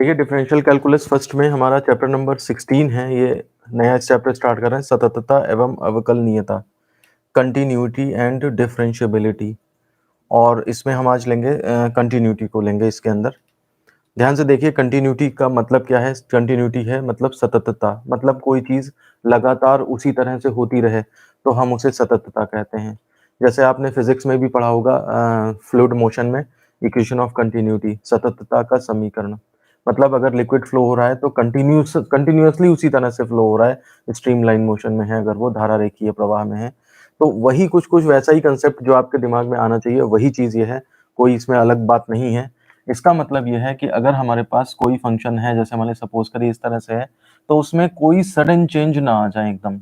देखिए differential calculus first में हमारा चैप्टर नंबर 16 है, ये नया चैप्टर स्टार्ट कर रहे हैं, सततता एवं अवकलनीयता, कंटिन्यूटी एंड डिफरेंशियबिलिटी। और इसमें हम आज लेंगे कंटिन्यूटी को लेंगे इसके अंदर। ध्यान से देखिए कंटिन्यूटी का मतलब क्या है। कंटिन्यूटी है मतलब सततता, मतलब कोई चीज लगातार उसी तरह से होती रहे तो हम उसे सततता कहते हैं। जैसे आपने फिजिक्स में भी पढ़ा होगा फ्लूइड मोशन में इक्वेशन ऑफ कंटिन्यूटी, सततता का समीकरण। मतलब अगर लिक्विड फ्लो हो रहा है तो कंटिन्यूअसली उसी तरह से फ्लो हो रहा है, स्ट्रीमलाइन मोशन में है, अगर वो धारा रेखीय प्रवाह में है। तो वही कुछ कुछ वैसा ही कंसेप्ट जो आपके दिमाग में आना चाहिए, वही चीज ये है, कोई इसमें अलग बात नहीं है। इसका मतलब ये है कि अगर हमारे पास कोई फंक्शन है, जैसे मान सपोज करिए इस तरह से है, तो उसमें कोई सडन चेंज ना आ जाए एकदम,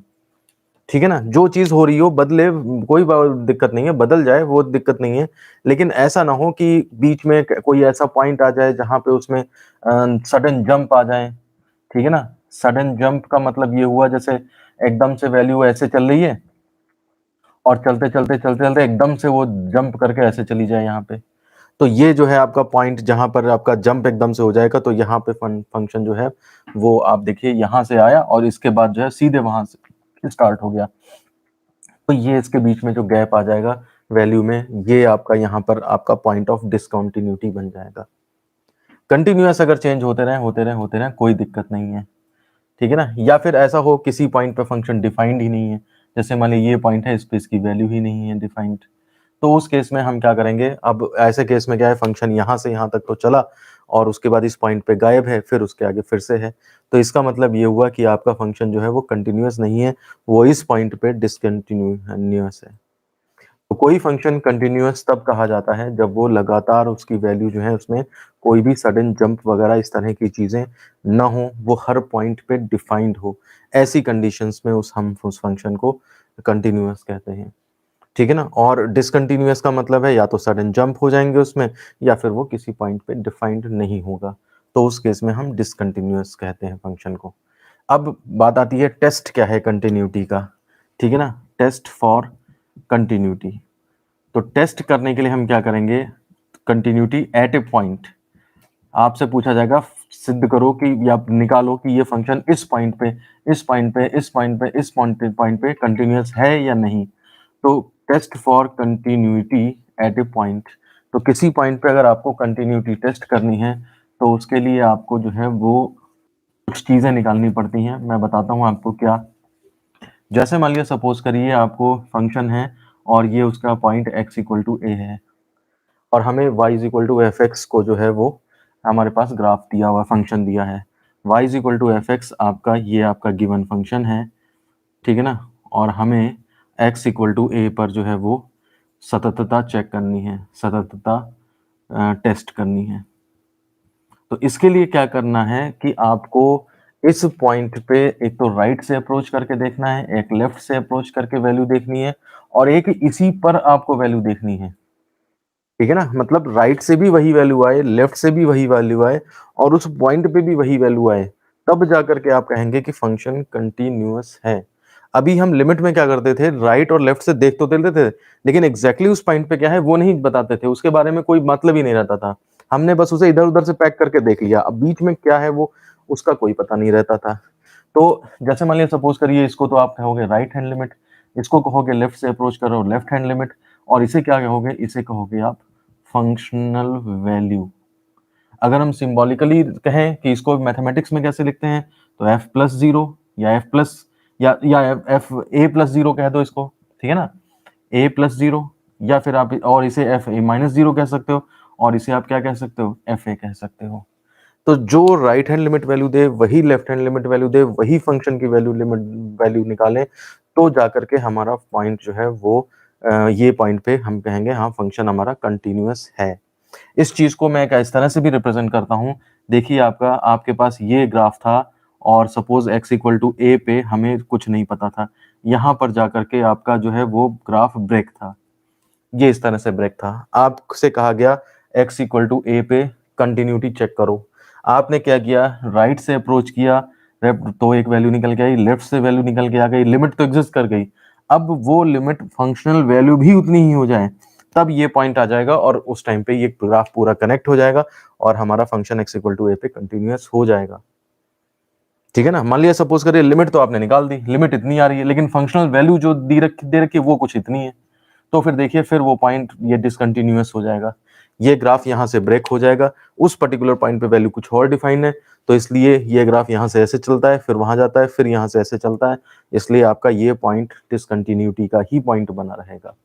ठीक है ना। जो चीज हो रही हो बदले, कोई दिक्कत नहीं है, बदल जाए वो दिक्कत नहीं है, लेकिन ऐसा ना हो कि बीच में कोई ऐसा पॉइंट आ जाए जहां पे उसमें सडन जंप आ जाए, ठीक है ना। सडन जंप का मतलब ये हुआ जैसे एकदम से वैल्यू ऐसे चल रही है और चलते चलते चलते चलते एकदम से वो जंप करके ऐसे चली जाए यहाँ पे, तो ये जो है आपका पॉइंट जहां पर आपका जंप एकदम से हो जाएगा, तो यहाँ पे फंक्शन जो है वो आप देखिए यहाँ से आया और इसके बाद जो है सीधे वहां से स्टार्ट हो गया, तो ये इसके बीच में जो गैप आ जाएगा वैल्यू में, ये आपका यहाँ पर आपका पॉइंट ऑफ डिसकंटिन्यूटी बन जाएगा। कंटिन्यूअस अगर चेंज होते रहे कोई दिक्कत नहीं है, ठीक है ना। या फिर ऐसा हो किसी पॉइंट पे फंक्शन डिफाइंड ही नहीं है, जैसे मान लीजिए ये पॉइंट है, इस पे इसकी वैल्यू ही नहीं है डिफाइंड, तो उस केस में हम क्या करेंगे। अब ऐसे केस में क्या है, फंक्शन यहाँ से यहाँ तक तो चला और उसके बाद इस पॉइंट पे गायब है, फिर उसके आगे फिर से है, तो इसका मतलब ये हुआ कि आपका फंक्शन जो है वो कंटिन्यूअस नहीं है, वो इस पॉइंट पे डिसकंटिन्यूअस है। तो कोई फंक्शन कंटिन्यूअस तब कहा जाता है जब वो लगातार उसकी वैल्यू जो है उसमें कोई भी सडन जंप वगैरह इस तरह की चीजें ना हो, वो हर पॉइंट पे डिफाइंड हो, ऐसी कंडीशंस में हम उस फंक्शन को कंटिन्यूअस कहते हैं, ठीक है ना। और डिसकंटिन्यूअस का मतलब है या तो सडन जंप हो जाएंगे उसमें, या फिर वो किसी पॉइंट पे डिफाइंड नहीं होगा, तो उस केस में हम डिसकंटिन्यूअस कहते हैं फंक्शन को। अब बात आती है टेस्ट क्या है कंटिन्यूटी का, ठीक है ना, टेस्ट फॉर कंटिन्यूटी। तो टेस्ट करने के लिए हम क्या करेंगे, कंटिन्यूटी एट ए पॉइंट, आपसे पूछा जाएगा सिद्ध करो कि या निकालो कि ये फंक्शन इस पॉइंट पे इस पॉइंट पे इस पॉइंट पे इस पॉइंट पे कंटिन्यूअस है या नहीं। तो test for continuity at a point, तो किसी पॉइंट पे अगर आपको कंटिन्यूटी टेस्ट करनी है तो उसके लिए आपको जो है वो कुछ चीजें निकालनी पड़ती हैं। मैं बताता हूँ आपको क्या। जैसे मान लिया सपोज करिए आपको फंक्शन है और ये उसका point x equal to a है, और हमें y is equal to f x को जो है वो हमारे पास ग्राफ दिया हुआ फंक्शन दिया है। y is equal to f x आपका ये आपका गिवन फंक्शन है, ठीक है ना। और हमें x इक्वल टू ए पर जो है वो सततता चेक करनी है, सततता टेस्ट करनी है। तो इसके लिए क्या करना है कि आपको इस पॉइंट पे एक तो राइट से अप्रोच करके देखना है, एक लेफ्ट से अप्रोच करके वैल्यू देखनी है, और एक इसी पर आपको वैल्यू देखनी है, ठीक है ना। मतलब राइट से भी वही वैल्यू आए, लेफ्ट से भी वही वैल्यू आए, और उस पॉइंट पे भी वही वैल्यू आए, तब जाकर के आप कहेंगे कि फंक्शन कंटिन्यूअस है। अभी हम लिमिट में क्या करते थे, राइट और लेफ्ट से देख तो लेते थे, लेकिन एग्जैक्टली उस पॉइंट पे क्या है वो नहीं बताते थे, उसके बारे में कोई मतलब ही नहीं रहता था, हमने बस उसे इधर उधर से पैक करके देख लिया, अब बीच में क्या है वो उसका कोई पता नहीं रहता था। तो जैसे मान लिया सपोज करिए इसको तो आप कहोगे राइट हैंड लिमिट, इसको कहोगे लेफ्ट से अप्रोच करो लेफ्ट हैंड लिमिट, और इसे क्या कहोगे, इसे कहोगे आप फंक्शनल वैल्यू। अगर हम सिंबॉलिकली कहें कि इसको मैथमेटिक्स में कैसे लिखते हैं, तो एफ प्लस जीरो या एफ प्लस या एफ ए प्लस जीरो कह दो इसको, ठीक है ना, ए प्लस जीरो, या फिर आप और इसे एफ ए माइनस जीरो कह सकते हो, और इसे आप क्या कह सकते हो, एफ ए कह सकते हो। तो जो राइट हैंड लिमिट वैल्यू दे वही लेफ्ट हैंड लिमिट वैल्यू दे, वही फंक्शन की वैल्यू निकालें, तो जाकर के हमारा पॉइंट जो है वो ये पॉइंट पे हम कहेंगे हाँ फंक्शन हमारा कंटिन्यूअस है। इस चीज को मैं इस तरह से भी रिप्रेजेंट करता हूँ। देखिए आपका आपके पास ये ग्राफ था और suppose x equal to A पे हमें कुछ नहीं पता था, यहाँ पर जाकर के आपका जो है वो ग्राफ ब्रेक था, ये इस तरह से ब्रेक था, आपसे कहा गया x इक्वल टू ए पे कंटिन्यूटी चेक करो, आपने क्या किया, राइट से अप्रोच किया, तो एक वैल्यू निकल के आई, लेफ्ट से वैल्यू निकल के आ गई, लिमिट तो एग्जिस्ट कर गई। अब वो लिमिट फंक्शनल वैल्यू भी उतनी ही हो जाए तब ये पॉइंट आ जाएगा और उस टाइम पे ये ग्राफ पूरा कनेक्ट हो जाएगा और हमारा function x equal to a पे कंटिन्यूअस हो जाएगा। ठीक है ना। मान लिया सपोज करिए लिमिट तो आपने निकाल दी, लिमिट इतनी आ रही है, लेकिन फंक्शनल वैल्यू जो दे रखी है वो कुछ इतनी है, तो फिर देखिए फिर वो पॉइंट ये डिसकंटिन्यूअस हो जाएगा, ये ग्राफ यहाँ से ब्रेक हो जाएगा, उस पर्टिकुलर पॉइंट पे वैल्यू कुछ और डिफाइन है, तो इसलिए ये ग्राफ यहाँ से ऐसे चलता है, फिर वहां जाता है, फिर यहाँ से ऐसे चलता है, इसलिए आपका ये पॉइंट डिसकंटिन्यूटी का ही पॉइंट बना रहेगा।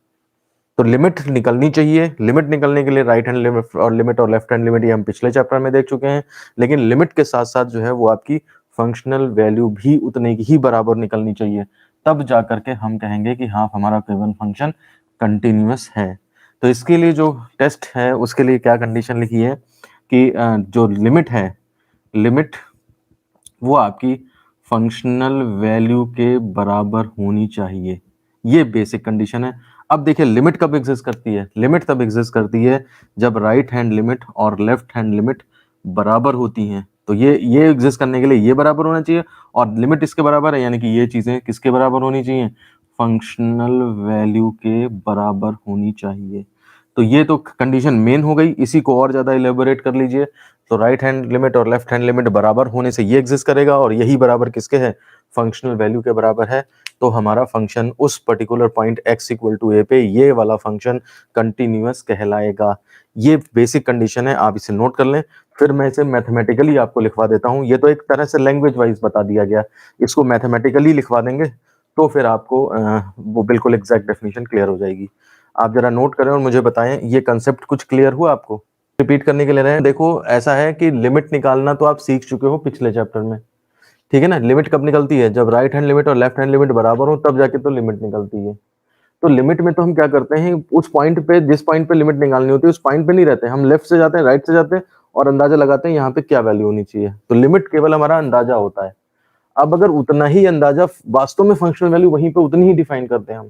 तो लिमिट निकलनी चाहिए, लिमिट निकलने के लिए राइट हैंड लिमिट और लेफ्ट हैंड लिमिट ये हम पिछले चैप्टर में देख चुके हैं, लेकिन लिमिट के साथ साथ जो है वो आपकी फंक्शनल वैल्यू भी उतने की ही बराबर निकलनी चाहिए, तब जा करके हम कहेंगे कि हाँ हमारा गिवन फंक्शन कंटिन्यूअस है। तो इसके लिए जो टेस्ट है उसके लिए क्या कंडीशन लिखी है कि जो लिमिट है, लिमिट वो आपकी फंक्शनल वैल्यू के बराबर होनी चाहिए, ये बेसिक कंडीशन है। अब देखिए लिमिट कब एग्जिस्ट करती है, लिमिट तब एग्जिस्ट करती है जब राइट हैंड लिमिट और लेफ्ट हैंड लिमिट बराबर होती हैं। तो ये एग्जिस्ट करने के लिए ये बराबर होना चाहिए, और लिमिट इसके बराबर है, यानी कि ये चीजें किसके बराबर होनी चाहिए, फंक्शनल वैल्यू के बराबर होनी चाहिए। तो ये तो कंडीशन मेन हो गई, इसी को और ज्यादा इलेबोरेट कर लीजिए। तो राइट हैंड लिमिट और लेफ्ट हैंड लिमिट बराबर होने से ये एग्जिस्ट करेगा, और यही बराबर किसके है, फंक्शनल वैल्यू के बराबर है। तो हमारा फंक्शन उस particular point x equal to a पे ये वाला फंक्शन कंटिन्यूअस कहलाएगा। ये बेसिक कंडीशन है, आप इसे नोट कर लें। फिर मैं इसे मैथमेटिकली आपको लिखवा देता हूँ, ये तो एक तरह से लैंग्वेज वाइज बता दिया गया, इसको मैथमेटिकली लिखवा देंगे तो फिर आपको वो बिल्कुल एग्जैक्ट डेफिनेशन क्लियर हो जाएगी। आप जरा नोट करें और मुझे बताएं ये कंसेप्ट कुछ क्लियर हुआ आपको। रिपीट करने के लिए रहे, देखो ऐसा है कि लिमिट निकालना तो आप सीख चुके हो पिछले चैप्टर में, ठीक है ना। लिमिट कब निकलती है, जब राइट हैंड लिमिट और लेफ्ट हैंड लिमिट बराबर हो तब जाके तो लिमिट निकलती है। तो लिमिट में तो हम क्या करते हैं, उस पॉइंट पे जिस पॉइंट पे लिमिट निकालनी होती है उस पॉइंट पे नहीं रहते, हम लेफ्ट से जाते हैं, राइट से जाते हैं और अंदाजा लगाते हैं यहाँ पे क्या वैल्यू होनी चाहिए। तो लिमिट केवल हमारा अंदाजा होता है। अब अगर उतना ही अंदाजा वास्तव में फंक्शनल वैल्यू वहीं पे उतनी ही डिफाइन करते हैं हम,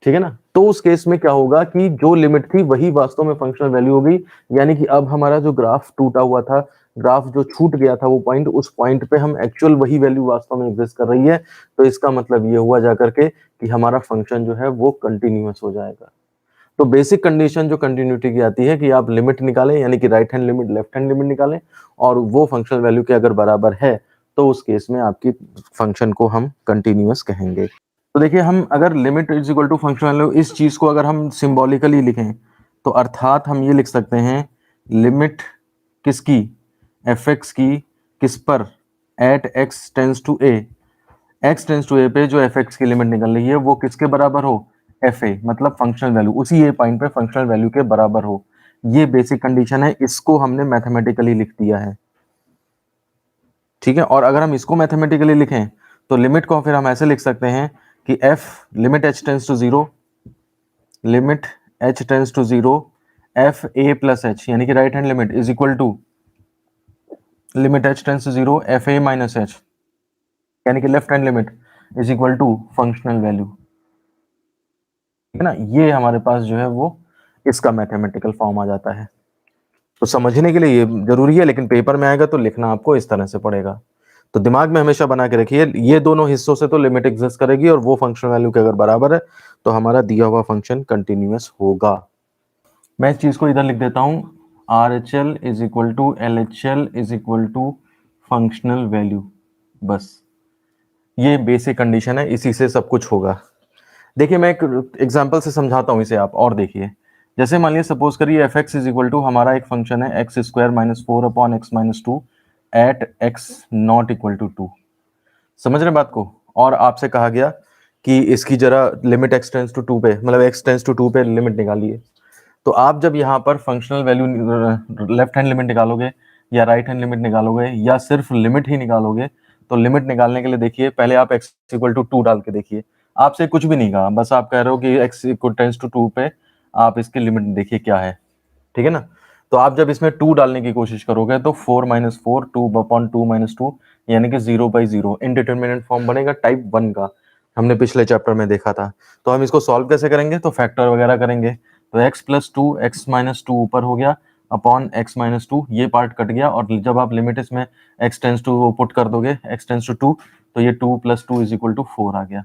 ठीक है ना, तो उस केस में क्या होगा कि जो लिमिट थी वही वास्तव में फंक्शनल वैल्यू हो गई, यानी कि अब हमारा जो ग्राफ टूटा हुआ था, ग्राफ जो छूट गया था वो पॉइंट, उस पॉइंट पे हम एक्चुअल वही वैल्यू वास्तव में एग्जिस्ट कर रही है। तो इसका मतलब ये हुआ जाकर के कि हमारा फंक्शन जो है वो कंटिन्यूअस हो जाएगा। तो बेसिक कंडीशन जो कंटिन्यूटी की आती है कि आप लिमिट निकालें, यानी कि right hand limit left hand limit निकालें, और वो फंक्शनल वैल्यू के अगर बराबर है तो उस केस में आपकी फंक्शन को हम कंटिन्यूअस कहेंगे। तो देखिए हम अगर limit is equal to functional value, इस चीज को अगर हम सिंबॉलिकली लिखें तो अर्थात हम ये लिख सकते हैं लिमिट किसकी, एफ एक्स की, किस पर, at x tends to A, x tends to A पे जो एफ एक्स की लिमिट निकल रही है वो किसके बराबर हो, एफ ए, मतलब फंक्शनल वैल्यू उसी ए पॉइंट पे फंक्शनल वैल्यू के बराबर हो। ये बेसिक कंडीशन है, इसको हमने मैथमेटिकली लिख दिया है, ठीक है। और अगर हम इसको मैथमेटिकली लिखें तो लिमिट को फिर हम ऐसे लिख सकते हैं कि f limit h tends to zero, limit h tends to zero, f a plus h, यानी कि right hand limit is equal to limit h tends to zero f a minus h, यानी कि left hand limit is equal to functional value, ठीक है ना। ये हमारे पास जो है वो इसका मैथमेटिकल फॉर्म आ जाता है। तो समझने के लिए ये जरूरी है, लेकिन पेपर में आएगा तो लिखना आपको इस तरह से पड़ेगा। तो दिमाग में हमेशा बना के रखिए ये दोनों हिस्सों से तो लिमिट एग्जिस्ट करेगी, और वो फंक्शनल वैल्यू के अगर बराबर है तो हमारा दिया हुआ फंक्शन कंटिन्यूअस होगा। मैं इस चीज को इधर लिख देता हूं, r h l is equal to l h l is equal to functional value, बस ये बेसिक कंडीशन है, इसी से सब कुछ होगा। देखिए मैं एक एग्जांपल से समझाता हूँ इसे, आप और देखिए। जैसे मान लिया सपोज करिए f x is equal to हमारा एक फंक्शन है x square minus four upon x minus two at x not equal to two, समझ रहे बात को। और आपसे कहा गया कि इसकी जरा limit x tends to two पे, मतलब एक्स टेंस टू टू पे लिमिट निकालिए। तो आप जब यहाँ पर functional value left hand limit निकालोगे या राइट हैंड लिमिट निकालोगे या सिर्फ लिमिट ही निकालोगे, तो लिमिट निकालने के लिए देखिए पहले आप एक्स इक्वल टू टू डाल के देखिए। आपसे कुछ भी नहीं कहा, बस आप कह रहे हो कि x equal tends to two पे आप इसकी लिमिट देखिए क्या है, ठीक है ना। तो आप जब इसमें टू डालने की कोशिश करोगे तो four minus four, two upon two minus two, यानी कि zero by zero indeterminate form बनेगा टाइप वन का, हमने पिछले चैप्टर में देखा था। तो हम इसको सॉल्व कैसे करेंगे, तो फैक्टर वगैरह करेंगे। तो x plus two x minus to ऊपर हो गया अपॉन एक्स माइनस टू, ये पार्ट कट गया, और जब आप लिमिट इसमें एक्स टेंस टू पुट कर दोगे एक्स टेंस टू टू, तो ये two plus two is equal to four आ गया।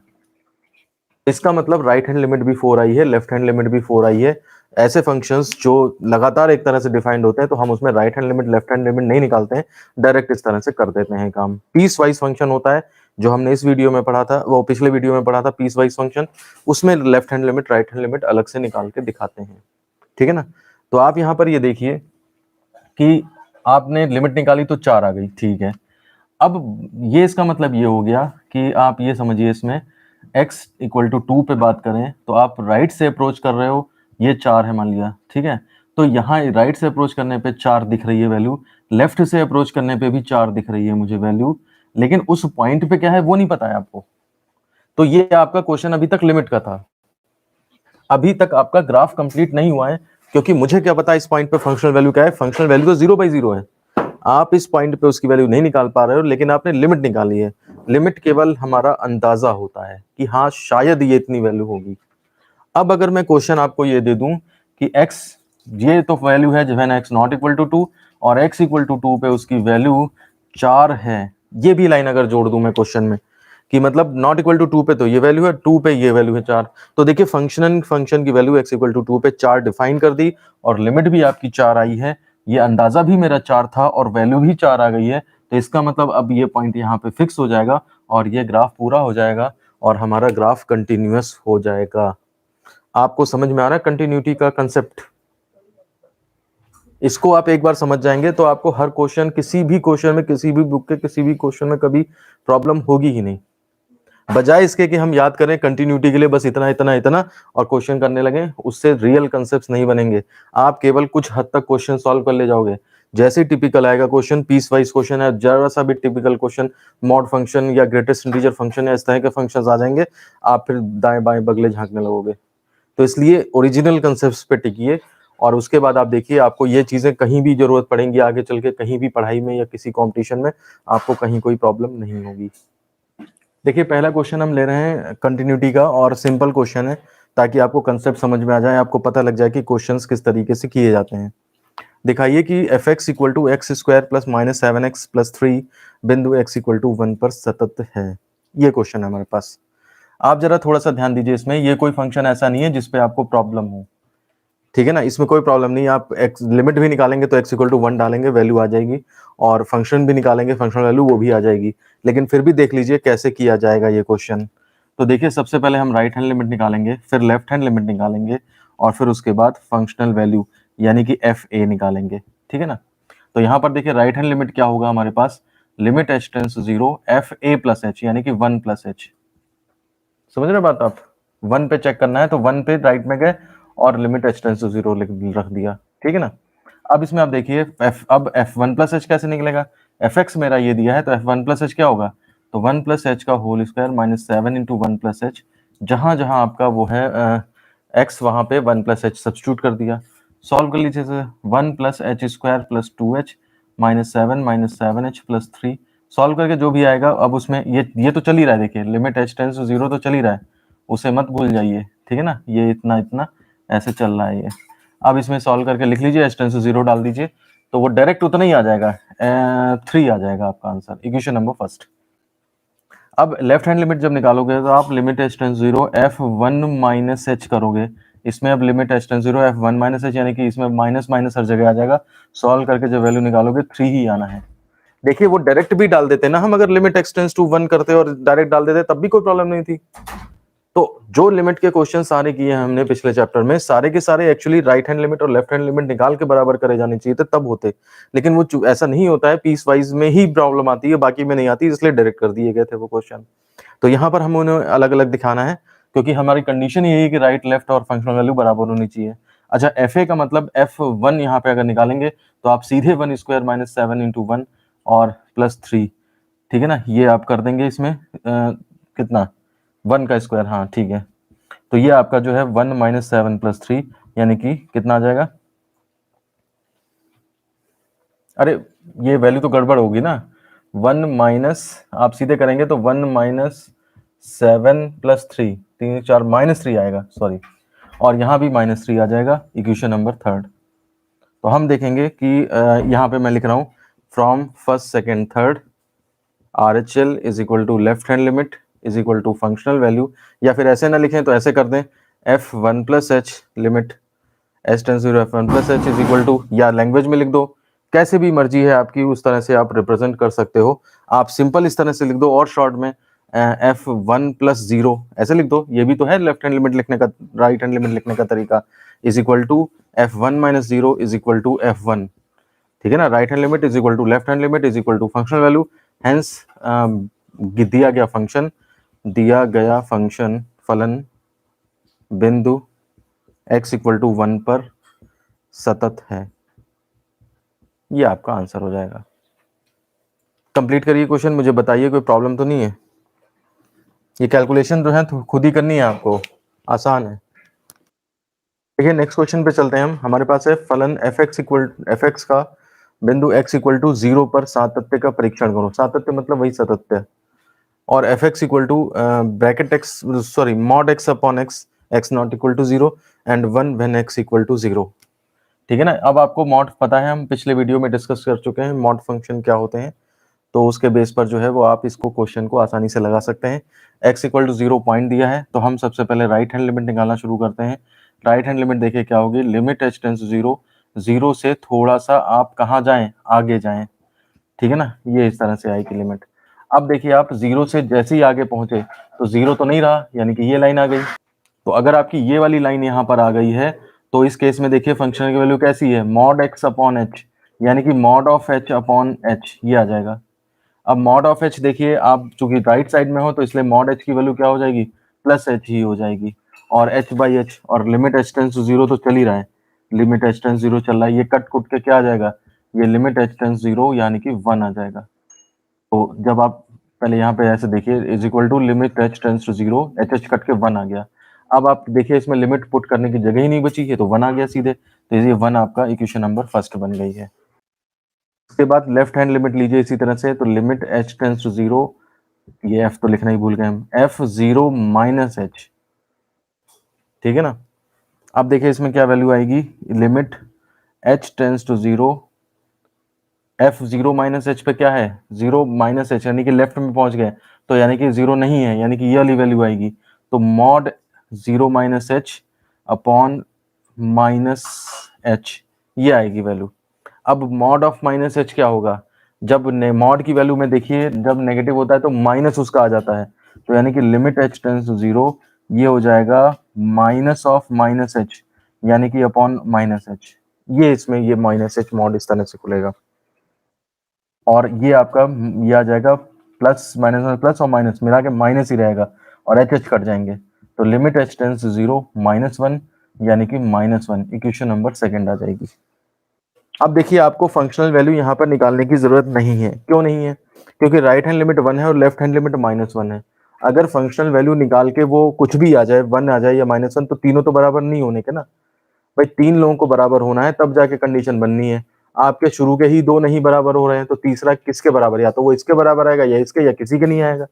इसका मतलब राइट हैंड लिमिट भी 4 आई है, लेफ्ट हैंड लिमिट भी 4 आई है। ऐसे फंक्शंस जो लगातार एक तरह से डिफाइंड होते हैं तो हम उसमें right hand limit left hand limit नहीं निकालते हैं, डायरेक्ट इस तरह से कर देते हैं काम। पीस वाइज फंक्शन होता है जो हमने इस वीडियो में पढ़ा था, वो पिछले वीडियो में पढ़ा था पीस वाइज फंक्शन, उसमें left hand limit right hand limit अलग से निकाल के दिखाते हैं। ठीक है ना। तो आप यहाँ पर ये देखिए कि आपने लिमिट निकाली तो 4 आ गई, ठीक है। अब ये इसका मतलब ये हो गया कि आप ये समझिए इसमें x इक्वल टू 2 पे बात करें तो आप राइट से अप्रोच कर रहे हो, ये 4 है मान लिया, ठीक है। तो यहाँ राइट से अप्रोच करने पे 4 दिख रही है वैल्यू, लेफ्ट से अप्रोच करने पे भी 4 दिख रही है मुझे वैल्यू, लेकिन उस पॉइंट पे क्या है वो नहीं पता है आपको। तो ये आपका क्वेश्चन अभी तक लिमिट का था, अभी तक आपका ग्राफ कंप्लीट नहीं हुआ है, क्योंकि मुझे क्या पता इस पॉइंट पे फंक्शनल वैल्यू क्या है। फंक्शनल वैल्यू तो 0/0 है, आप इस पॉइंट पे उसकी वैल्यू नहीं निकाल पा रहे हो, लेकिन आपने लिमिट निकाली है। लिमिट केवल हमारा अंदाजा होता है कि हाँ शायद ये इतनी वैल्यू होगी। अब अगर मैं क्वेश्चन आपको ये दे दूं कि x, ये तो वैल्यू है जब x नॉट इक्वल टू 2 और x इक्वल टू 2 पे उसकी वैल्यू 4 है, ये भी लाइन अगर जोड़ दूं मैं क्वेश्चन में कि मतलब नॉट इक्वल टू 2 पे तो ये वैल्यू है, 2 पे ये वैल्यू है 4, तो देखिए फंक्शन की वैल्यू x इक्वल टू 2 पे 4 डिफाइन कर दी और लिमिट भी आपकी 4 आई है, ये अंदाजा भी मेरा 4 था और वैल्यू भी 4 आ गई है। तो इसका मतलब अब ये पॉइंट यहाँ पे फिक्स हो जाएगा और ये ग्राफ पूरा हो जाएगा और हमारा ग्राफ कंटिन्यूअस हो जाएगा। आपको समझ में आ रहा है कंटिन्यूटी का कंसेप्ट? इसको आप एक बार समझ जाएंगे तो आपको हर क्वेश्चन, किसी भी क्वेश्चन में, किसी भी बुक के किसी भी क्वेश्चन में कभी प्रॉब्लम होगी ही नहीं। बजाय इसके कि हम याद करें कंटिन्यूटी के लिए बस इतना इतना इतना और क्वेश्चन करने लगे, उससे रियल कंसेप्ट्स नहीं बनेंगे। आप केवल कुछ हद तक क्वेश्चन सॉल्व कर ले जाओगे, जैसे ही टिपिकल आएगा क्वेश्चन, पीस वाइज क्वेश्चन है, जरा सा भी टिपिकल क्वेश्चन, मॉड फंक्शन या ग्रेटेस्ट इंटीजर फंक्शन है, इस तरह के फंक्शंस आ जाएंगे, आप फिर दाएं बाएं बगले झांकने लगोगे। तो इसलिए ओरिजिनल कंसेप्ट्स पे टिकिए और उसके बाद आप देखिए आपको ये चीजें कहीं भी जरूरत पड़ेंगी आगे चल के, कहीं भी पढ़ाई में या किसी कंपटीशन में आपको कहीं कोई प्रॉब्लम नहीं होगी। देखिए पहला क्वेश्चन हम ले रहे हैं कंटिन्यूटी का और सिंपल क्वेश्चन है, ताकि आपको कंसेप्ट समझ में आ जाए, आपको पता लग जाए कि क्वेश्चंस किस तरीके से किए जाते हैं। दिखाइए कि f x equal to x square plus minus 7x plus 3 बिंदु x इक्वल टू 1 पर सतत है। ये क्वेश्चन है हमारे पास। आप जरा थोड़ा सा ध्यान दीजिए, इसमें ये कोई फंक्शन ऐसा नहीं है जिसपे आपको प्रॉब्लम हो, ठीक है ना। इसमें कोई प्रॉब्लम नहीं, आप एक्स लिमिट भी निकालेंगे तो x इक्वल टू 1 डालेंगे वैल्यू आ जाएगी, और फंक्शन भी निकालेंगे फंक्शन वैल्यू वो भी आ जाएगी। लेकिन फिर भी देख लीजिए कैसे किया जाएगा ये क्वेश्चन। तो देखिए सबसे पहले हम राइट हैंड लिमिट निकालेंगे, फिर लेफ्ट हैंड लिमिट निकालेंगे और फिर उसके बाद फंक्शनल वैल्यू यानी कि एफ ए निकालेंगे, ठीक है ना। तो यहाँ पर देखिए राइट हैंड लिमिट क्या होगा हमारे पास, limit h tends to 0 f a plus h यानी कि 1 प्लस एच। समझ रहे बात आप? 1 पे चेक करना है तो 1 पे राइट में गए और लिमिट एच टेंड्स टू 0 रख दिया, ठीक है ना। अब इसमें आप देखिए अब f1 प्लस एच कैसे निकलेगा, fx मेरा ये दिया है तो f1 प्लस एच क्या होगा, तो 1 प्लस एच का whole square minus 7 into 1 plus h, जहां जहां आपका वो है x वहां पे 1 प्लस एच सब्स्टिट्यूट कर दिया। सॉल्व कर लीजिए इसे, 1 plus H square plus 2h minus 7h plus 3, solve करके जो भी आएगा, अब उसमें ये तो चल ही रहा है, देखिए लिमिट h टेंड्स टू 0 तो चल ही रहा है, उसे मत भूल जाइए, ठीक है ना। ये इतना इतना ऐसे चल रहा है ये। अब इसमें सॉल्व करके लिख लीजिए, h टेंड्स टू 0 डाल दीजिए तो वो डायरेक्ट उतना ही आ जाएगा, 3 आ जाएगा आपका आंसर, इक्वेशन नंबर फर्स्ट। अब लेफ्ट हैंड लिमिट जब निकालोगे तो आप limit h tends 0 f1 minus h करोगे, इसमें अब limit h tends 0 f1 minus h यानी कि इसमें माइनस माइनस हर जगह आ जाएगा, सॉल्व करके जब वैल्यू निकालोगे 3 ही आना है। देखिए वो डायरेक्ट भी डाल देते ना हम, अगर लिमिट x टेंड्स टू 1 करते और डायरेक्ट डाल देते तब भी कोई प्रॉब्लम नहीं थी। तो जो लिमिट के क्वेश्चन सारे किए हैं हमने पिछले चैप्टर में, सारे के सारे एक्चुअली राइट हैंड लिमिट और लेफ्ट हैंड लिमिट निकाल के बराबर करे जाने चाहिए थे तब होते, लेकिन वो ऐसा नहीं होता है, पीस वाइज में ही प्रॉब्लम आती है, बाकी में नहीं आती, इसलिए डायरेक्ट कर दिए गए थे वो क्वेश्चन। तो यहाँ पर हम उन्हें अलग अलग दिखाना है क्योंकि हमारी कंडीशन यही है कि राइट लेफ्ट और फंक्शनल वैल्यू बराबर होनी चाहिए। अच्छा एफ ए का मतलब f1 यहाँ पे अगर निकालेंगे तो आप सीधे 1 स्क्वायर माइनस 7 इंटू 1 और प्लस 3, ठीक है ना, ये आप कर देंगे इसमें कितना 1 का स्क्वायर, हाँ ठीक है। तो ये आपका जो है 1 माइनस 7 प्लस 3 यानी कि कितना आ जाएगा, अरे ये वैल्यू तो गड़बड़ होगी ना, 1 माइनस आप सीधे करेंगे तो 1 माइनस 7 प्लस 3, 3 4 माइनस 3 आएगा, सॉरी, और यहाँ भी माइनस 3 आ जाएगा, इक्वेशन नंबर थर्ड। तो हम देखेंगे कि यहाँ पे मैं लिख रहा हूँ from first second third RHL is equal to left hand limit is equal to functional value, या फिर ऐसे ना लिखें तो ऐसे कर दें f1 plus h limit h tends to f1 plus h is equal to, या लैंग्वेज में लिख दो, कैसे भी मर्जी है आपकी उस तरह से आप रिप्रेजेंट कर सकते हो। आप सिंपल इस तरह से लिख दो और शॉर्ट में f1 प्लस जीरो ऐसे लिख दो, ये भी तो है लेफ्ट हैंड लिमिट लिखने का, राइट हैंड लिमिट लिखने का तरीका, is equal to f1 minus zero is equal to f1, ठीक है ना। Right hand limit is equal to left hand limit is equal to functional value, hence दिया गया फंक्शन फलन बिंदु x इक्वल टू 1 पर सतत है। ये आपका आंसर हो जाएगा। कंप्लीट करिए क्वेश्चन, मुझे बताइए कोई प्रॉब्लम तो नहीं है। ये कैलकुलेशन जो है तो खुद ही करनी है आपको, आसान है। देखिए नेक्स्ट क्वेश्चन पे चलते हैं हम। हमारे पास है फलन एफ एक्स का बिंदु x इक्वल टू 0 पर सातत्य का परीक्षण करो। सातत्य मतलब वही सातत्य, और f x equal to bracket x sorry mod x upon x, x not equal to 0 and 1 when x equal to 0, ठीक है ना। अब आपको मॉड पता है, हम पिछले वीडियो में डिस्कस कर चुके हैं मॉड फंक्शन क्या होते हैं, तो उसके बेस पर जो है वो आप इसको क्वेश्चन को आसानी से लगा सकते हैं। x इक्वल टू 0 पॉइंट दिया है, तो हम सबसे पहले राइट हैंड लिमिट निकालना शुरू करते हैं। राइट हैंड लिमिट देखिए क्या होगी, लिमिट h टेंस टू 0, 0 से थोड़ा सा आप कहाँ जाएं, आगे जाएं, ठीक है ना। ये इस तरह से आएगी लिमिट। अब देखिए आप 0 से जैसे ही आगे पहुंचे तो 0 तो नहीं रहा, यानी कि ये लाइन आ गई। तो अगर आपकी ये वाली लाइन यहाँ पर आ गई है तो इस केस में देखिए फंक्शन की वैल्यू कैसी है, मॉड x अपॉन एच, यानी कि mod of h upon H, ये आ जाएगा। अब मॉड ऑफ एच देखिए, आप चूंकि राइट साइड में हो तो इसलिए मॉड एच की वैल्यू क्या हो जाएगी, प्लस एच ही हो जाएगी, और एच बाई एच, और लिमिट एच टेंस टू 0 तो चल ही रहा है, लिमिट एच टेंस 0 चल रहा है, ये कट कुट के क्या आ जाएगा, ये लिमिट एच टेंस 0 यानी कि 1 आ जाएगा। तो जब आप पहले यहाँ पे ऐसे देखिए is equal to limit h tends to 0, h h cut के 1 आ गया। अब आप देखिए इसमें लिमिट पुट करने की जगह ही नहीं बची है, तो 1 आ गया सीधे, तो ये 1 आपका इक्वेशन नंबर फर्स्ट बन गई है। उसके बाद लेफ्ट हैंड लिमिट लीजिए इसी तरह से, तो लिमिट एच टेंस टू 0, ये एफ तो लिखना ही भूल गए हम, एफ 0 माइनस एच, ठीक है ना। अब देखिए इसमें क्या वैल्यू आएगी, limit h tends to 0, f 0 minus h पे क्या है, 0 माइनस एच, यानी कि लेफ्ट में पहुंच गए, तो यानी कि 0 नहीं है, यानी कि ये वाली वैल्यू आएगी, तो mod 0 minus H upon minus H, ये आएगी वैल्यू। अब मॉड ऑफ माइनस एच क्या होगा, जब मॉड की वैल्यू में देखिए जब नेगेटिव होता है तो माइनस उसका आ जाता है, तो यानी कि लिमिट एच टेंस टू 0, ये हो जाएगा माइनस ऑफ माइनस एच, यानी कि अपॉन माइनस एच, ये इसमें ये माइनस एच मॉड इस तरह से खुलेगा, और ये आपका ये आ जाएगा प्लस माइनस में प्लस और माइनस मिला के माइनस ही रहेगा, और एच एच कट जाएंगे, तो लिमिट एच टेंस टू 0 -1, यानी कि -1, इक्वेशन नंबर सेकंड आ जाएगी। अब देखिए आपको फंक्शनल वैल्यू यहाँ पर निकालने की जरूरत नहीं है, क्यों नहीं है, क्योंकि राइट हैंड लिमिट 1 है और लेफ्ट हैंड लिमिट -1 है। अगर फंक्शनल वैल्यू निकाल के वो कुछ भी आ जाए, 1 आ जाए या -1, तो तीनों तो बराबर नहीं होने के ना भाई, 3 लोगों को बराबर होना है तब जाके कंडीशन बननी है। आपके शुरू के ही 2 नहीं बराबर हो रहे हैं, तो तीसरा किसके बराबर, या तो वो इसके बराबर आएगा या इसके, या किसी के नहीं आएगा।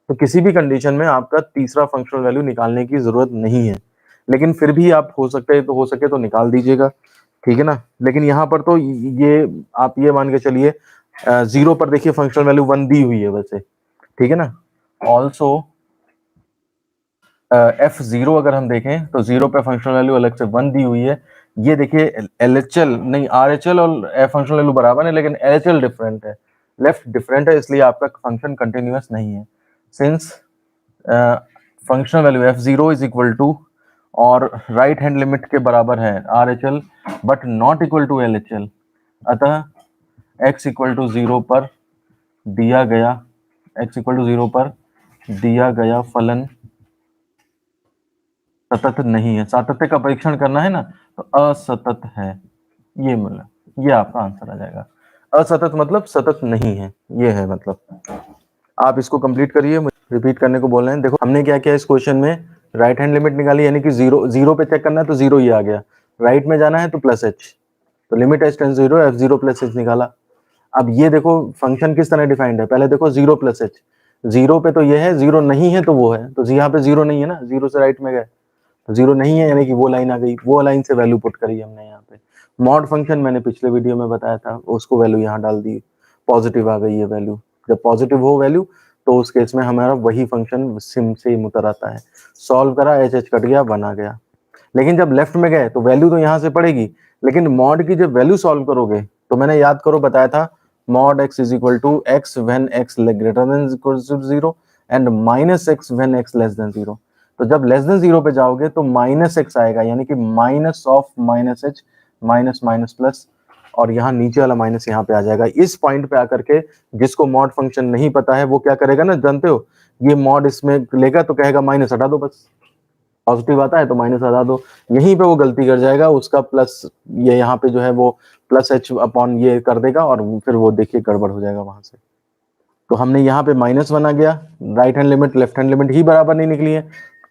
तो किसी भी कंडीशन में आपका तीसरा फंक्शनल वैल्यू निकालने की जरूरत नहीं है, लेकिन फिर भी आप हो सके तो निकाल दीजिएगा, ठीक है ना। लेकिन यहाँ पर तो ये आप ये मान के चलिए 0 पर देखिए फंक्शनल वैल्यू 1 दी हुई है वैसे, ठीक है ना। ऑल्सो f0 अगर हम देखें तो 0 पे फंक्शनल वैल्यू अलग से 1 दी हुई है। ये देखिए LHL नहीं, RHL और फंक्शनल वैल्यू बराबर है, लेकिन LHL डिफरेंट है, लेफ्ट डिफरेंट है, इसलिए आपका फंक्शन कंटिन्यूअस नहीं है। Since functional value f0 is equal to और राइट हैंड लिमिट के बराबर है RHL but not equal to LHL, अतः x इक्वल टू 0 पर दिया गया फलन सतत नहीं है। सातत्य का परीक्षण करना है ना, तो असतत है, ये मतलब ये आपका आंसर आ जाएगा। असतत मतलब सतत नहीं है, ये है मतलब। आप इसको कंप्लीट करिए, मुझे रिपीट करने को बोल रहे हैं। देखो हमने क्या किया इस क्वेश्चन में, राइट हैंड लिमिट निकाली, यानी कि 0 पे चेक करना है तो 0 ही आ गया, राइट में जाना है तो प्लस एच, तो limit h tense 0, f0 plus H निकाला। अब ये देखो फंक्शन किस तरह डिफाइंड है, पहले देखो 0 प्लस एच, 0 पे तो ये है, 0 नहीं है तो वो है, तो यहाँ पे 0 नहीं है ना, 0 से राइट में गए, 0 नहीं है यानी कि वो लाइन आ गई, वो लाइन से वैल्यू पुट करी हमने यहाँ पे। मॉड फंक्शन मैंने पिछले वीडियो में बताया था, उसको वैल्यू यहाँ डाल दी, पॉजिटिव आ गई है वैल्यू, जब पॉजिटिव हो वैल्यू तो उस केस में हमारा वही फंक्शन सिम से उतर आता है। सॉल्व करा, एच एच कट गया, 1 आ गया। लेकिन जब लेफ्ट में गए तो वैल्यू तो यहाँ से पड़ेगी, लेकिन मॉड की जब वैल्यू सॉल्व करोगे तो मैंने याद करो बताया था mod x is equal to x when x greater than equal to 0 and minus x when x less than 0। तो जब लेस देन 0 पे जाओगे तो माइनस एक्स आएगा, यानी कि minus of minus H, minus minus plus, और यहाँ नीचे वाला माइनस यहाँ पे आ जाएगा। इस पॉइंट पे आकर के जिसको मॉड फंक्शन नहीं पता है वो क्या करेगा ना, जानते हो, ये मॉड इसमें लेगा तो कहेगा माइनस हटा दो, बस पॉजिटिव आता है तो माइनस हटा दो। यहीं पे वो गलती कर जाएगा, उसका प्लस ये यहाँ पे जो है वो प्लस एच अपॉन ये कर देगा और फिर वो देखिए गड़बड़ हो जाएगा वहां से। तो हमने यहाँ पे -1 आ गया, right hand limit left hand limit ही बराबर नहीं निकली है,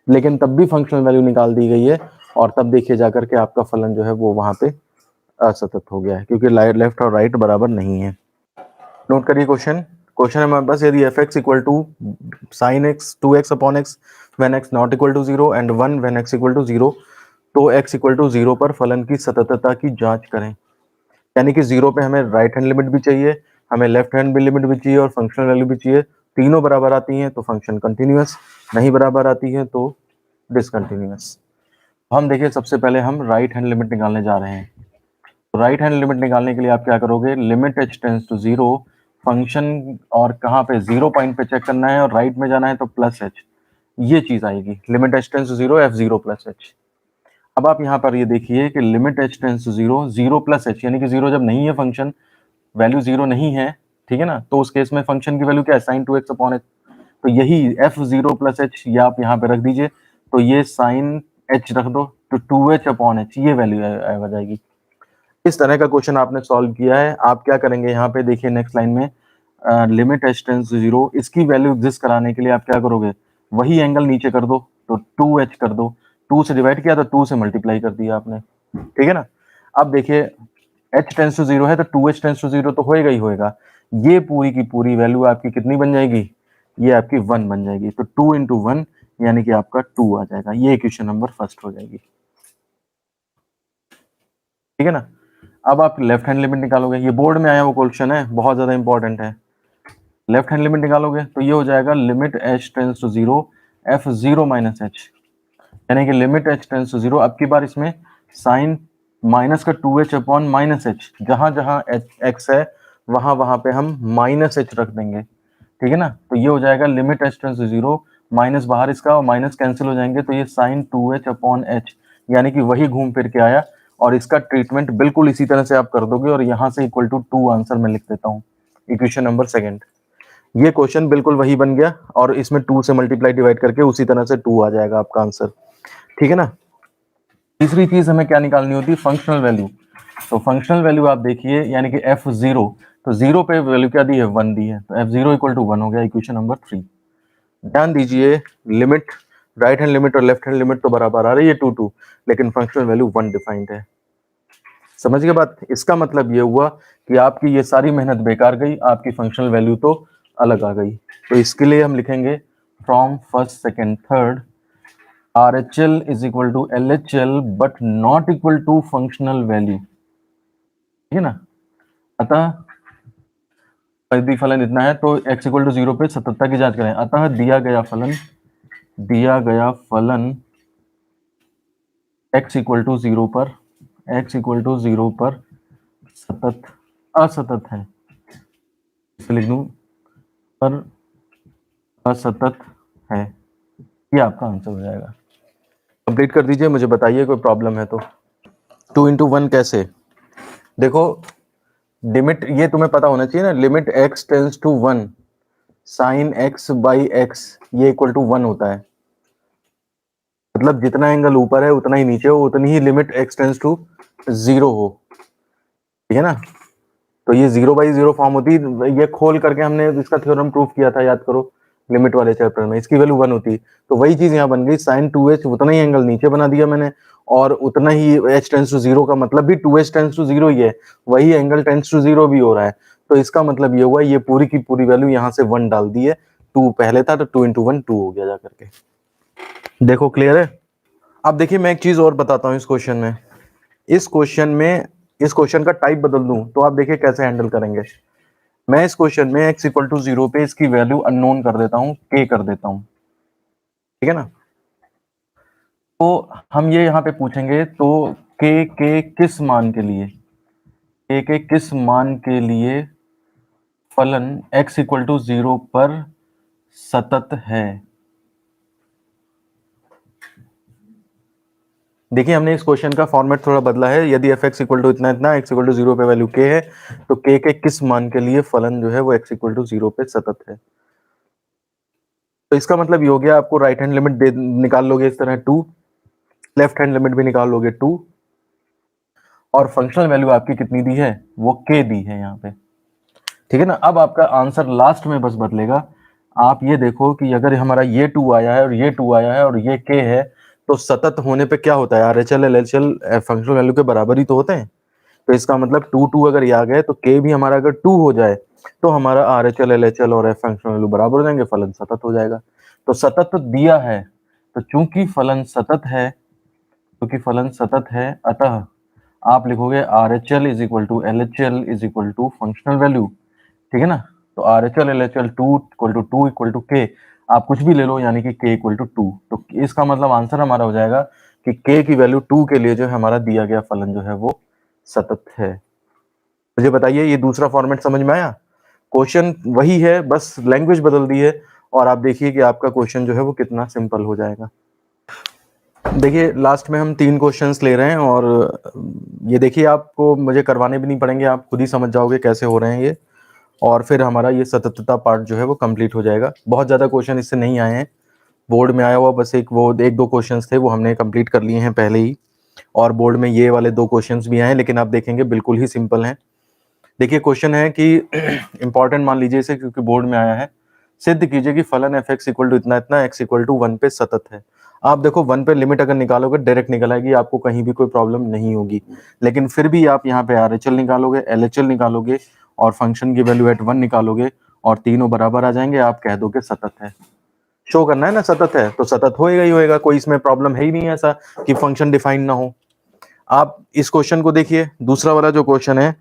लेकिन तब भी फंक्शनल वैल्यू निकाल दी गई है, और तब देखिए जाकर के आपका फलन जो है वो वहां पे असतत हो गया है, क्योंकि लेफ्ट और राइट बराबर नहीं है। नोट करिए क्वेश्चन है हमारे पास, यदि f x equal to sine x 2x upon x when x not equal to 0 and 1 when x equal to 0, तो x इक्वल टू 0 पर फलन की सततता की जांच करें। यानी कि 0 पे हमें राइट हैंड लिमिट भी चाहिए, हमें लेफ्ट हैंड भी लिमिट भी चाहिए और फंक्शनल वैल्यू भी चाहिए। तीनों बराबर आती हैं तो फंक्शन कंटिन्यूअस, नहीं बराबर आती है तो डिसकंटिन्यूअस। हम देखिए सबसे पहले हम राइट हैंड लिमिट निकालने जा रहे हैं। राइट हैंड लिमिट निकालने के लिए आप क्या करोगे, limit h tends to 0, function और कहाँ पे 0 पॉइंट पे चेक करना है और राइट में जाना है तो प्लस h, ये चीज आएगी limit h tends to 0 f0 plus h। अब आप यहाँ पर ये देखिए कि limit h tends to 0 0 plus h, यानी कि 0 जब नहीं है फंक्शन वैल्यू 0 नहीं है, ठीक है ना, तो उस केस में फंक्शन की वैल्यू क्या है, साइन 2x अपॉन h। तो यही f0 प्लस h ये आप यहाँ पे रख दीजिए, तो ये साइन h रख दो तो 2h अपॉन h ये वैल्यू आ जाएगी। इस तरह का क्वेश्चन आपने सॉल्व किया है। आप क्या करेंगे यहाँ पे देखिए नेक्स्ट लाइन में, लिमिट h टेंड्स टू 0, इसकी वैल्यू एग्जिस्ट कराने के लिए आप क्या करोगे, वही एंगल नीचे कर दो तो 2h कर दो, 2 से डिवाइड किया तो 2 से मल्टीप्लाई कर दिया आपने, ठीक है ना। अब देखिए h टेंड्स टू 0 है तो 2h टेंड्स टू 0 तो होएगा ही होएगा, ये पूरी की पूरी वैल्यू आपकी कितनी बन जाएगी, ये आपकी 1 बन जाएगी, तो 2 इंटू 1 यानी कि आपका 2 आ जाएगा। ये क्वेश्चन नंबर फर्स्ट हो जाएगी, ठीक है ना। अब आप लेफ्ट हैंड लिमिट निकालोगे, ये बोर्ड में आया वो क्वेश्चन है, बहुत ज्यादा इंपॉर्टेंट है। लेफ्ट हैंड लिमिट निकालोगे तो ये हो जाएगा limit h tends to 0 f0 minus h, यानी कि लिमिट h टेंड्स टू 0, अब की बार इसमें साइन माइनस का 2h अपॉन माइनस h, जहां जहां x है वहां वहां पे हम माइनस h रख देंगे, ठीक है ना। तो ये हो जाएगा limit h tends to 0, minus बाहर इसका और माइनस कैंसिल हो जाएंगे, तो ये साइन 2h अपॉन h, यानी कि वही घूम फिर के आया, और इसका ट्रीटमेंट बिल्कुल इसी तरह से आप कर दोगे, और यहाँ से इक्वल टू 2 आंसर मैं लिख देता हूँ, इक्वेशन नंबर सेकंड। ये क्वेश्चन बिल्कुल वही बन गया, और इसमें 2 से मल्टीप्लाई डिवाइड करके उसी तरह से 2 आ जाएगा आपका आंसर, ठीक है ना। तीसरी चीज हमें क्या निकालनी होती है, फंक्शनल वैल्यू। तो फंक्शनल वैल्यू आप देखिए, यानी कि f0, तो 0 पे वैल्यू क्या दी है, 1 दी है, तो f0 इक्वल टू 1 हो गया, इक्वेशन नंबर 3। ध्यान दीजिए लिमिट राइट हैंड लिमिट और लेफ्ट हैंड लिमिट तो बराबर आ रही है 2 लेकिन फंक्शनल वैल्यू 1 डिफाइंड है। समझ गए बात, इसका मतलब ये हुआ कि आपकी ये सारी मेहनत बेकार गई, आपकी फंक्शनल वैल्यू तो अलग आ गई। तो इसके लिए हम लिखेंगे from first second third RHL is equal to LHL but not equal to functional value, ठीक है ना। अतः यदि फलन इतना है तो x इक्वल टू 0 पे सततता की जांच करें। अतः दिया गया फलन x इक्वल टू 0 पर सतत असतत है, इसे लिख दूं पर असतत है, ये आपका आंसर हो जाएगा। कंप्लीट कर दीजिए, मुझे बताइए कोई प्रॉब्लम है तो। 2 इंटू 1 कैसे, देखो लिमिट ये तुम्हें पता होना चाहिए ना, limit x tends to 1 sine x by x ये इक्वल टू 1 होता है, मतलब जितना एंगल ऊपर है उतना ही नीचे हो, उतनी ही लिमिट x टेंड्स टू 0 हो, ठीक है ना। तो ये 0/0 फॉर्म होती है, ये खोल करके हमने इसका थ्योरम प्रूफ किया था, याद करो लिमिट वाले चैप्टर में, इसकी वैल्यू 1 होती, तो वही चीज यहाँ बन गई, साइन 2h उतना ही एंगल नीचे बना दिया मैंने, और उतना ही h टेंड्स टू 0 का मतलब भी 2h टेंड्स टू 0 ही है, वही एंगल टेंड्स टू 0 भी हो रहा है, तो इसका मतलब ये हुआ ये पूरी की पूरी वैल्यू यहाँ से 1 डाल दी है, 2 पहले था तो 2 इंटू 1 2 हो गया जाकर के। देखो क्लियर है। अब देखिए मैं एक चीज और बताता हूँ, इस क्वेश्चन का टाइप बदल दूं तो आप देखिए कैसे हैंडल करेंगे। मैं इस क्वेश्चन में x इक्वल टू 0 पे इसकी वैल्यू अननोन कर देता हूँ, k कर देता हूँ, ठीक है ना। तो हम ये यहाँ पे पूछेंगे तो k के किस मान के लिए, k के किस मान के लिए फलन x इक्वल टू 0 पर सतत है। देखिए हमने इस क्वेश्चन का फॉर्मेट थोड़ा बदला है। यदि एफ एक्स इक्वल टू इतना इतना, एक्स इक्वल टू 0 पे वैल्यू k है, तो k के किस मान के लिए फलन जो है वो x इक्वल टू 0 पे सतत है। तो इसका मतलब ये हो गया, आपको राइट हैंड लिमिट निकाल लोगे इस तरह 2, लेफ्ट हैंड लिमिट भी निकाल लोगे 2, और फंक्शनल वैल्यू आपकी कितनी दी है, वो k दी है यहाँ पे, ठीक है ना। अब आपका आंसर लास्ट में बस बदलेगा। आप ये देखो कि अगर हमारा ये 2 आया है और ये 2 आया है और ये k है, तो सतत होने पे क्या होता है, RHL LHL फंक्शनल वैल्यू के बराबर ही तो होते हैं। तो इसका मतलब 2 अगर ये आ गए तो k भी हमारा अगर 2 हो जाए तो हमारा RHL LHL और f फंक्शनल वैल्यू बराबर हो जाएंगे, फलन सतत हो जाएगा। तो सतत दिया है, तो चूंकि फलन सतत है, अतः आप लिखोगे RHL is equal to LHL is equal to functional value, ठीक है ना। तो RHL LHL 2 equal to 2 equal to k, आप कुछ भी ले लो, यानी कि k इक्वल टू 2। तो इसका मतलब आंसर हमारा हो जाएगा कि k की वैल्यू 2 के लिए जो है हमारा दिया गया फलन जो है वो सतत है। मुझे बताइए ये दूसरा फॉर्मेट समझ में आया। क्वेश्चन वही है, बस लैंग्वेज बदल दी है, और आप देखिए कि आपका क्वेश्चन जो है वो कितना सिंपल हो जाएगा। देखिए लास्ट में हम 3 क्वेश्चंस ले रहे हैं, और ये देखिए आपको मुझे करवाने भी नहीं पड़ेंगे, आप खुद ही समझ जाओगे कैसे हो रहे हैं ये, और फिर हमारा ये सततता पार्ट जो है वो कंप्लीट हो जाएगा। बहुत ज़्यादा क्वेश्चन इससे नहीं आए हैं, बोर्ड में आया हुआ बस एक दो क्वेश्चंस थे, वो हमने कंप्लीट कर लिए हैं पहले ही, और बोर्ड में ये वाले 2 क्वेश्चंस भी आए हैं, लेकिन आप देखेंगे बिल्कुल ही सिंपल हैं। देखिए क्वेश्चन है कि इंपॉर्टेंट मान लीजिए इसे, क्योंकि बोर्ड में आया है, सिद्ध कीजिए कि फलन एफ एक्स इक्वल टू इतना इतना एक्स इक्वल टू 1 पे सतत है। आप देखो 1 पे लिमिट अगर निकालोगे डायरेक्ट निकल आएगी, आपको कहीं भी कोई प्रॉब्लम नहीं होगी, लेकिन फिर भी आप यहाँ पे RHL निकालोगे, LHL निकालोगे, और फंक्शन की वैल्यू एट 1 निकालोगे, और तीनों बराबर आ जाएंगे, आप कह दोगे सतत है। शो करना है ना सतत है, तो सतत होएगा ही होएगा, कोई इसमें प्रॉब्लम है ही नहीं ऐसा कि फंक्शन डिफाइन ना हो। आप इस क्वेश्चन को देखिए, दूसरा वाला जो क्वेश्चन है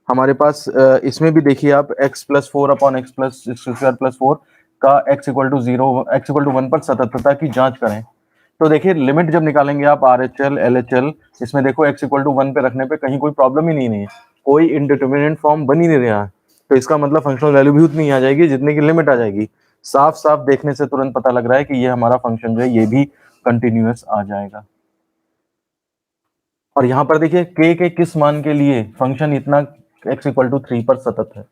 हमारे पास, इसमें भी देखिए आप x plus 4 upon x plus square plus 4 का x equal to 0 x equal to 1 पर सततता की जांच करें। तो देखिए लिमिट जब निकालेंगे आप RHL LHL, इसमें देखो x इक्वल टू 1 पे रखने पे कहीं कोई प्रॉब्लम ही नहीं है, कोई इनडिटरमिनेट फॉर्म बन ही नहीं रहा। तो इसका मतलब फंक्शनल वैल्यू भी उतनी आ जाएगी जितने की लिमिट आ जाएगी। साफ साफ देखने से तुरंत पता लग रहा है कि ये हमारा फंक्शन जो है ये भी कंटिन्यूअस आ जाएगा। और यहाँ पर देखिए k के किस मान के लिए फंक्शन इतना x इक्वल टू 3 पर सतत है।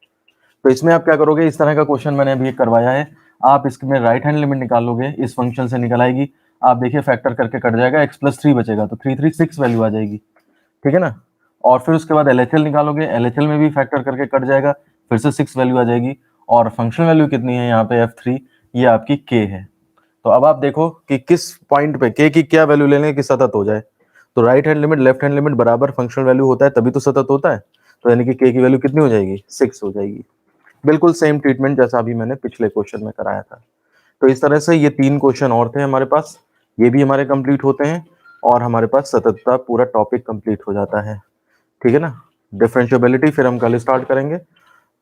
तो इसमें आप क्या करोगे, इस तरह का क्वेश्चन मैंने अभी करवाया है, आप इसमें राइट हैंड लिमिट निकालोगे, इस फंक्शन से निकल आएगी, आप देखिए फैक्टर करके कट जाएगा, x प्लस 3 बचेगा, तो 336 वैल्यू आ जाएगी, ठीक है ना। और फिर उसके बाद LHL निकालोगे, LHL में भी फैक्टर करके कट जाएगा, फिर से 6 वैल्यू आ जाएगी, और फंक्शन वैल्यू कितनी है यहाँ पे F3, ये आपकी k है। तो अब आप देखो कि किस पॉइंट पे k की क्या वैल्यू लेने की सतत हो जाए। तो right hand limit left hand limit बराबर फंक्शनल वैल्यू होता है तभी तो सतत होता है। तो यानी कि k की वैल्यू कितनी हो जाएगी, 6 हो जाएगी। बिल्कुल सेम ट्रीटमेंट जैसा अभी मैंने पिछले क्वेश्चन में कराया था। तो इस तरह से ये 3 क्वेश्चन और थे हमारे पास, ये भी हमारे कंप्लीट होते हैं, और हमारे पास सततता पूरा टॉपिक कंप्लीट हो जाता है, ठीक है ना। डिफरेंशिएबिलिटी फिर हम कल स्टार्ट करेंगे।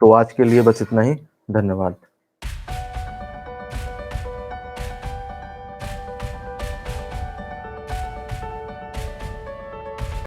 तो आज के लिए बस इतना ही, धन्यवाद।